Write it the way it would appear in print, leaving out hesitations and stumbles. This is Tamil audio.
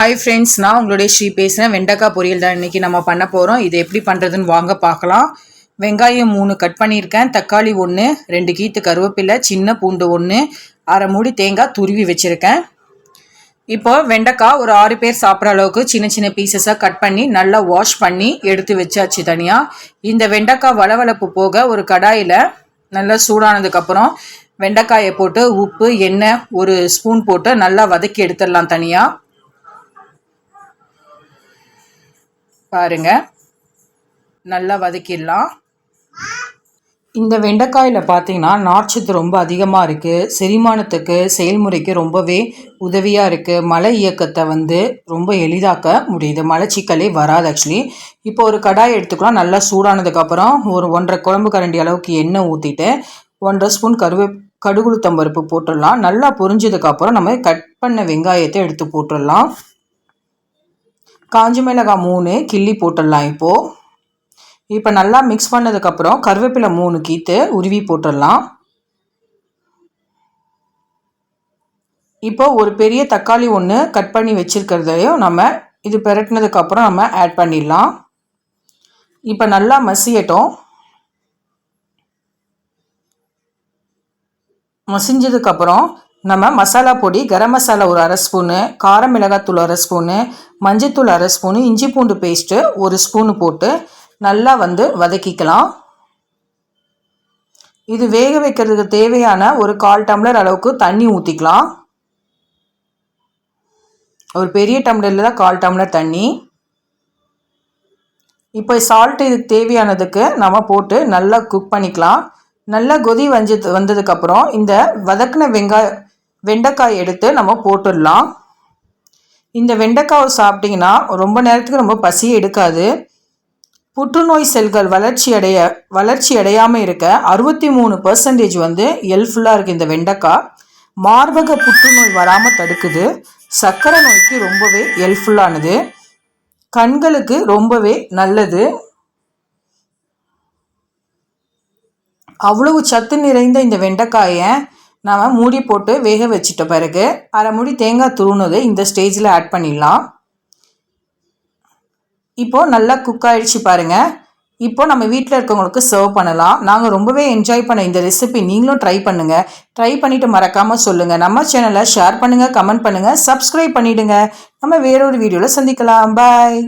ஹாய் ஃப்ரெண்ட்ஸ், நான் உங்களுடைய ஸ்ரீ பேசுகிறேன். வெண்டைக்காய் பொரியல் தான் இன்றைக்கி நம்ம பண்ண போகிறோம். இது எப்படி பண்ணுறதுன்னு வாங்க பார்க்கலாம். வெங்காயம் 3 கட் பண்ணியிருக்கேன், தக்காளி 1, 2 கீத்து கருவேப்பிலை, சின்ன பூண்டு 1, அரை மூடி தேங்காய் துருவி வச்சுருக்கேன். இப்போ வெண்டைக்காய் ஒரு 6 பேர் சாப்பிட்ற அளவுக்கு சின்ன சின்ன பீசஸாக கட் பண்ணி நல்லா வாஷ் பண்ணி எடுத்து வச்சாச்சு தனியாக. இந்த வெண்டைக்காய் வளவளப்பு போக ஒரு கடாயில் நல்லா சூடானதுக்கப்புறம் வெண்டைக்காயை போட்டு உப்பு எண்ணெய் 1 ஸ்பூன் போட்டு நல்லா வதக்கி எடுத்துடலாம் தனியாக. பாருங்க, நல்லா வதக்கிடலாம். இந்த வெண்டைக்காயில் பார்த்தீங்கன்னா நார்ச்சத்து ரொம்ப அதிகமாக இருக்குது. செரிமானத்துக்கு செயல்முறைக்கு ரொம்பவே உதவியாக இருக்குது. மலை இயக்கத்தை ரொம்ப எளிதாக்க முடியுது. மலச்சிக்கலே வராது ஆக்சுவலி. இப்போ ஒரு கடாய் எடுத்துக்கலாம். நல்லா சூடானதுக்கப்புறம் ஒரு 1.5 குழம்பு கரண்டி அளவுக்கு எண்ணெய் ஊற்றிட்டு 1.5 ஸ்பூன் கடுகுளுத்தம் பருப்பு போட்டுடலாம். நல்லா பொரிஞ்சதுக்கப்புறம் நம்ம கட் பண்ண வெங்காயத்தை எடுத்து போட்டுடலாம். காஞ்ச மிளகாய் 3 கிள்ளி போட்டுடலாம். இப்போ நல்லா மிக்ஸ் பண்ணதுக்கப்புறம் கருவேப்பிலை 3 கீத்து உருவி போட்டுடலாம். இப்போ ஒரு பெரிய தக்காளி 1 கட் பண்ணி வச்சுருக்கிறதையும் நம்ம இது பிரட்டினதுக்கப்புறம் நம்ம ஆட் பண்ணிடலாம். இப்போ நல்லா மசியட்டும். மசிஞ்சதுக்கப்புறம் நம்ம மசாலா பொடி, கரம் மசாலா ஒரு 1/2 ஸ்பூனு, கார மிளகாத்தூள் 1/2 ஸ்பூனு, மஞ்சத்தூள் 1/2 ஸ்பூனு, இஞ்சி பூண்டு பேஸ்ட்டு 1 ஸ்பூனு போட்டு நல்லா வதக்கிக்கலாம். இது வேக வைக்கிறதுக்கு தேவையான ஒரு 1/4 டம்ளர் அளவுக்கு தண்ணி ஊற்றிக்கலாம். ஒரு பெரிய டம்ளரில் தான் 1/4 டம்ளர் தண்ணி. இப்போ சால்ட்டு இதுக்கு தேவையானதுக்கு நம்ம போட்டு நல்லா குக் பண்ணிக்கலாம். நல்லா கொதி வந்ததுக்கப்புறம் இந்த வதக்கின வெண்டைக்காய் எடுத்து நம்ம போட்டுடலாம். இந்த வெண்டைக்காவை சாப்பிட்டிங்கன்னா ரொம்ப நேரத்துக்கு ரொம்ப பசியே எடுக்காது. புற்றுநோய் செல்கள் வளர்ச்சி அடையாமல் இருக்க 63% ஹெல்ப்ஃபுல்லாக இருக்குது இந்த வெண்டைக்காய். மார்பக புற்றுநோய் வராமல் தடுக்குது. சர்க்கரை நோய்க்கு ரொம்பவே ஹெல்ப்ஃபுல்லானது. கண்களுக்கு ரொம்பவே நல்லது. அவ்வளவு சத்து நிறைந்த இந்த வெண்டைக்காயை நாம் மூடி போட்டு வேக வச்சிட்ட பிறகு அரை மூடி தேங்காய் துருவுனது இந்த ஸ்டேஜில் ஆட் பண்ணிடலாம். இப்போது நல்லா குக் ஆகிடுச்சு பாருங்கள். இப்போ நம்ம வீட்டில் இருக்கவங்களுக்கு சர்வ் பண்ணலாம். நாங்கள் ரொம்பவே என்ஜாய் பண்ண இந்த ரெசிபி நீங்களும் ட்ரை பண்ணுங்கள். ட்ரை பண்ணிவிட்டு மறக்காமல் சொல்லுங்கள். நம்ம சேனலை ஷேர் பண்ணுங்கள், கமெண்ட் பண்ணுங்கள், சப்ஸ்கிரைப் பண்ணிவிடுங்க. நம்ம வேறொரு வீடியோவில் சந்திக்கலாம். பாய்.